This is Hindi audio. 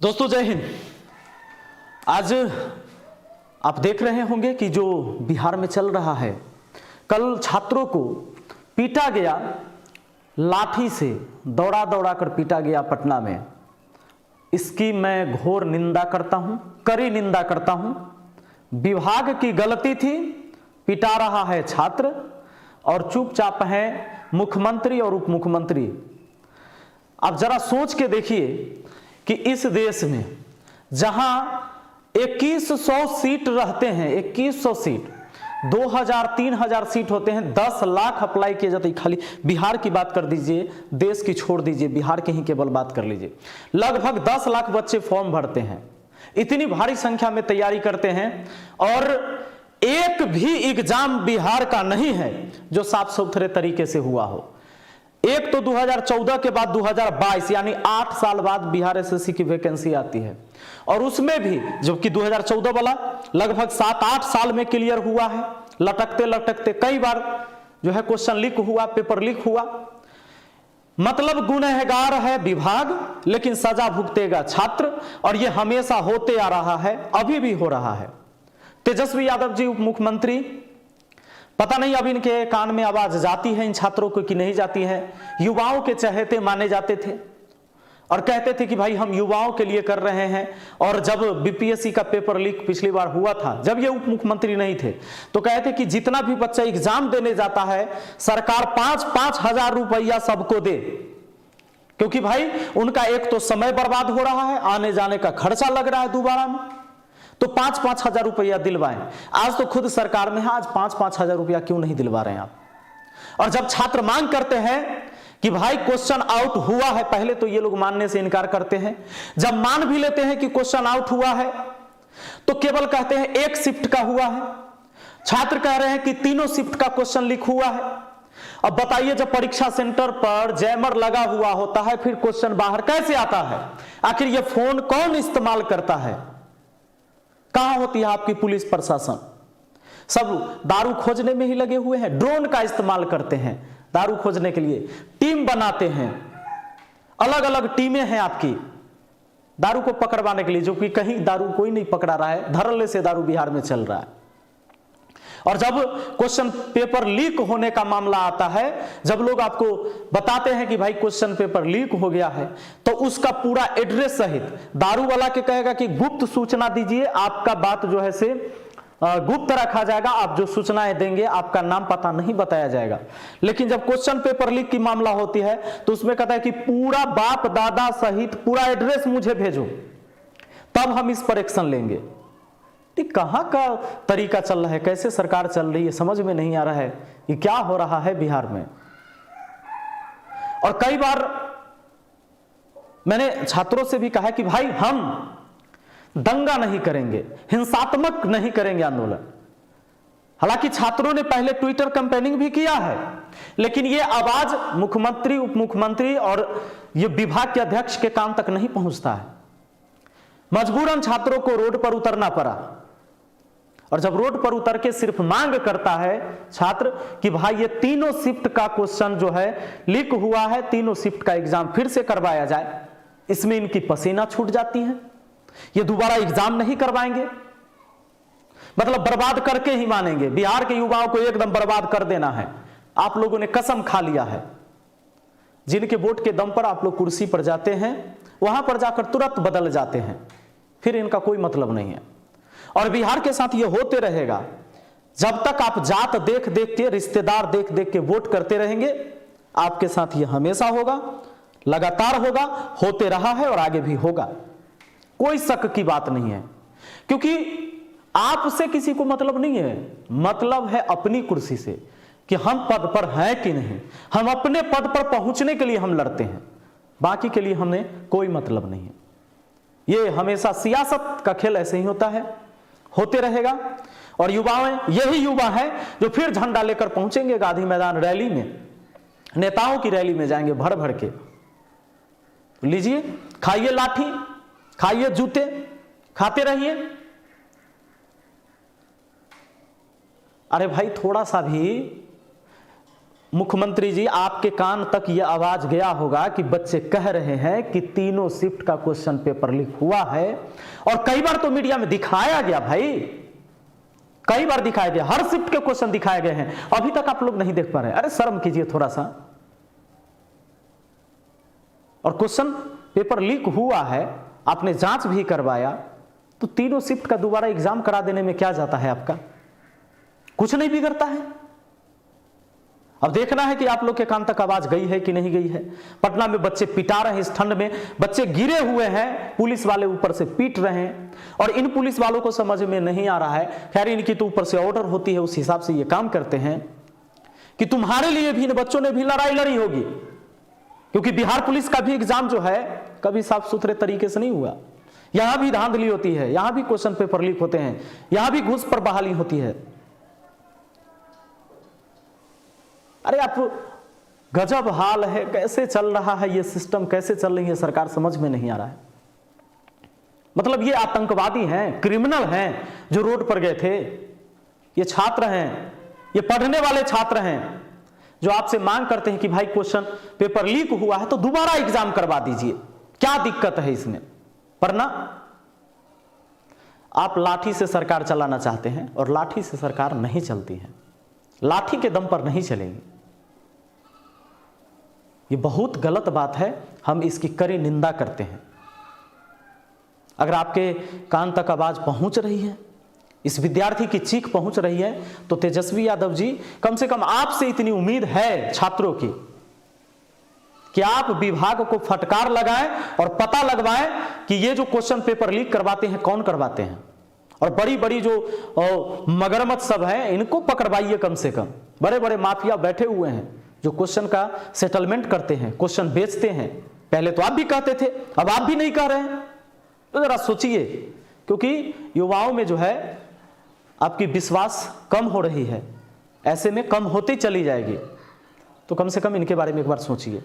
दोस्तों जय हिंद। आज आप देख रहे होंगे कि जो बिहार में चल रहा है, कल छात्रों को पीटा गया, लाठी से दौड़ा दौड़ा कर पीटा गया पटना में। इसकी मैं घोर निंदा करता हूं, कड़ी निंदा करता हूं। विभाग की गलती थी, पिटा रहा है छात्र और चुपचाप है मुख्यमंत्री और उप मुख्यमंत्री। आप जरा सोच के देखिए कि इस देश में जहां 2100 सीट रहते हैं, 2100 सीट, 2000-3000 सीट होते हैं, 10 लाख अप्लाई किए जाते हैं। खाली बिहार की बात कर दीजिए, देश की छोड़ दीजिए, बिहार के ही केवल बात कर लीजिए। लगभग 10 लाख बच्चे फॉर्म भरते हैं, इतनी भारी संख्या में तैयारी करते हैं और एक भी एग्जाम बिहार का नहीं है जो साफ सुथरे तरीके से हुआ हो। एक तो 2014 के बाद 2022 यानी 8 साल बाद बिहार एसएससी की वैकेंसी आती है और उसमें भी जबकि 2014 वाला लगभग 7-8 साल में क्लियर हुआ है। लटकते लटकते कई बार जो है क्वेश्चन लीक हुआ, पेपर लीक हुआ। मतलब गुनहगार है विभाग, लेकिन सजा भुगतेगा छात्र और यह हमेशा होते आ रहा है, अभी भी हो रहा है। तेजस्वी यादव जी उप मुख्यमंत्री, पता नहीं अब इनके कान में आवाज जाती है इन छात्रों को कि नहीं जाती है। युवाओं के चहेते माने जाते थे और कहते थे कि भाई हम युवाओं के लिए कर रहे हैं। और जब बीपीएससी का पेपर लीक पिछली बार हुआ था, जब ये उप मुख्यमंत्री नहीं थे, तो कहते कि जितना भी बच्चा एग्जाम देने जाता है सरकार 5-5 हजार रुपया सबको दे, क्योंकि भाई उनका एक तो समय बर्बाद हो रहा है, आने जाने का खर्चा लग रहा है दोबारा में, तो 5-5 हजार रुपया दिलवाएं। आज तो खुद सरकार में है, आज 5-5 हजार रुपया क्यों नहीं दिलवा रहे हैं आप। और जब छात्र मांग करते हैं कि भाई क्वेश्चन आउट हुआ है, पहले तो ये लोग मानने से इनकार करते हैं। जब मान भी लेते हैं कि क्वेश्चन आउट हुआ है तो केवल कहते हैं एक शिफ्ट का हुआ है। छात्र कह रहे हैं कि तीनों शिफ्ट का क्वेश्चन लीक हुआ है। अब बताइए, जब परीक्षा सेंटर पर जैमर लगा हुआ होता है फिर क्वेश्चन बाहर कैसे आता है? आखिर यह फोन कौन इस्तेमाल करता है? कहां होती है आपकी पुलिस प्रशासन? सब दारू खोजने में ही लगे हुए हैं। ड्रोन का इस्तेमाल करते हैं दारू खोजने के लिए, टीम बनाते हैं, अलग अलग टीमें हैं आपकी दारू को पकड़वाने के लिए, जो कि कहीं दारू कोई नहीं पकड़ा रहा है, धड़ल्ले से दारू बिहार में चल रहा है। और जब क्वेश्चन पेपर लीक होने का मामला आता है, जब लोग आपको बताते हैं कि भाई क्वेश्चन पेपर लीक हो गया है, तो उसका पूरा एड्रेस सहित दारू वाला के कहेगा कि गुप्त सूचना दीजिए, आपका बात जो है से गुप्त रखा जाएगा, आप जो सूचनाएं देंगे आपका नाम पता नहीं बताया जाएगा। लेकिन जब क्वेश्चन पेपर लीक की मामला होती है तो उसमें कहता है कि पूरा बाप दादा सहित पूरा एड्रेस मुझे भेजो, तब हम इस पर एक्शन लेंगे। कहां का तरीका चल रहा है, कैसे सरकार चल रही है, समझ में नहीं आ रहा है कि क्या हो रहा है बिहार में। और कई बार मैंने छात्रों से भी कहा कि भाई हम दंगा नहीं करेंगे, हिंसात्मक नहीं करेंगे आंदोलन। हालांकि छात्रों ने पहले ट्विटर कैंपेनिंग भी किया है, लेकिन यह आवाज मुख्यमंत्री, उप मुख्यमंत्री और ये विभाग के अध्यक्ष के कान तक नहीं पहुंचता है। मजबूरन छात्रों को रोड पर उतरना पड़ा। और जब रोड पर उतर के सिर्फ मांग करता है छात्र कि भाई ये तीनों शिफ्ट का क्वेश्चन जो है लीक हुआ है, तीनों शिफ्ट का एग्जाम फिर से करवाया जाए, इसमें इनकी पसीना छूट जाती है। ये दोबारा एग्जाम नहीं करवाएंगे, मतलब बर्बाद करके ही मानेंगे। बिहार के युवाओं को एकदम बर्बाद कर देना है। आप लोगों ने कसम खा लिया है। जिनके वोट के दम पर आप लोग कुर्सी पर जाते हैं, वहां पर जाकर तुरंत बदल जाते हैं, फिर इनका कोई मतलब नहीं है। और बिहार के साथ ये होते रहेगा। जब तक आप जात देख देख के, रिश्तेदार देख देख के वोट करते रहेंगे, आपके साथ ये हमेशा होगा, लगातार होगा, होते रहा है और आगे भी होगा। कोई शक की बात नहीं है, क्योंकि आपसे किसी को मतलब नहीं है। मतलब है अपनी कुर्सी से कि हम पद पर हैं कि नहीं। हम अपने पद पर पहुंचने के लिए हम लड़ते हैं, बाकी के लिए हमें कोई मतलब नहीं है। ये हमेशा सियासत का खेल ऐसे ही होता है, होते रहेगा। और युवाएं, यही युवा है जो फिर झंडा लेकर पहुंचेंगे गांधी मैदान रैली में, नेताओं की रैली में जाएंगे भर भर के। लीजिए, खाइए लाठी, खाइए जूते, खाते रहिए। अरे भाई थोड़ा सा भी मुख्यमंत्री जी, आपके कान तक यह आवाज गया होगा कि बच्चे कह रहे हैं कि तीनों शिफ्ट का क्वेश्चन पेपर लीक हुआ है, और कई बार तो मीडिया में दिखाया गया भाई, कई बार दिखाया गया, हर शिफ्ट के क्वेश्चन दिखाए गए हैं, अभी तक आप लोग नहीं देख पा रहे। अरे शर्म कीजिए थोड़ा सा। और क्वेश्चन पेपर लीक हुआ है, आपने जांच भी करवाया, तो तीनों शिफ्ट का दोबारा एग्जाम करा देने में क्या जाता है आपका? कुछ नहीं बिगड़ता है। अब देखना है कि आप लोग के कान तक आवाज गई है कि नहीं गई है। पटना में बच्चे पिटा रहे हैं, इस ठंड में बच्चे गिरे हुए हैं, पुलिस वाले ऊपर से पीट रहे हैं, और इन पुलिस वालों को समझ में नहीं आ रहा है, खैर इनकी तो ऊपर से ऑर्डर होती है, उस हिसाब से ये काम करते हैं कि तुम्हारे लिए भी इन बच्चों ने भी लड़ाई लड़ी होगी, क्योंकि बिहार पुलिस का भी एग्जाम जो है कभी साफ सुथरे तरीके से नहीं हुआ। यहां भी धांधली होती है, यहां भी क्वेश्चन पेपर लीक होते हैं, यहां भी घूस पर बहाली होती है। अरे आप, गजब हाल है, कैसे चल रहा है ये सिस्टम, कैसे चल रही है सरकार, समझ में नहीं आ रहा है। मतलब ये आतंकवादी हैं, क्रिमिनल हैं जो रोड पर गए थे, ये छात्र हैं, ये पढ़ने वाले छात्र हैं जो आपसे मांग करते हैं कि भाई क्वेश्चन पेपर लीक हुआ है तो दोबारा एग्जाम करवा दीजिए, क्या दिक्कत है इसमें? पर ना, आप लाठी से सरकार चलाना चाहते हैं, और लाठी से सरकार नहीं चलती है, लाठी के दम पर नहीं चलेगी। ये बहुत गलत बात है, हम इसकी कड़ी निंदा करते हैं। अगर आपके कान तक आवाज पहुंच रही है, इस विद्यार्थी की चीख पहुंच रही है, तो तेजस्वी यादव जी, कम से कम आपसे इतनी उम्मीद है छात्रों की कि आप विभाग को फटकार लगाएं और पता लगवाएं कि ये जो क्वेश्चन पेपर लीक करवाते हैं कौन करवाते हैं, और बड़ी बड़ी जो मगरमच्छ सब हैं इनको पकड़वाइए। कम से कम बड़े बड़े माफिया बैठे हुए हैं जो क्वेश्चन का सेटलमेंट करते हैं, क्वेश्चन बेचते हैं। पहले तो आप भी कहते थे, अब आप भी नहीं कह रहे हैं, तो जरा सोचिए, क्योंकि युवाओं में जो है आपकी विश्वास कम हो रही है, ऐसे में कम होती चली जाएगी। तो कम से कम इनके बारे में एक बार सोचिए।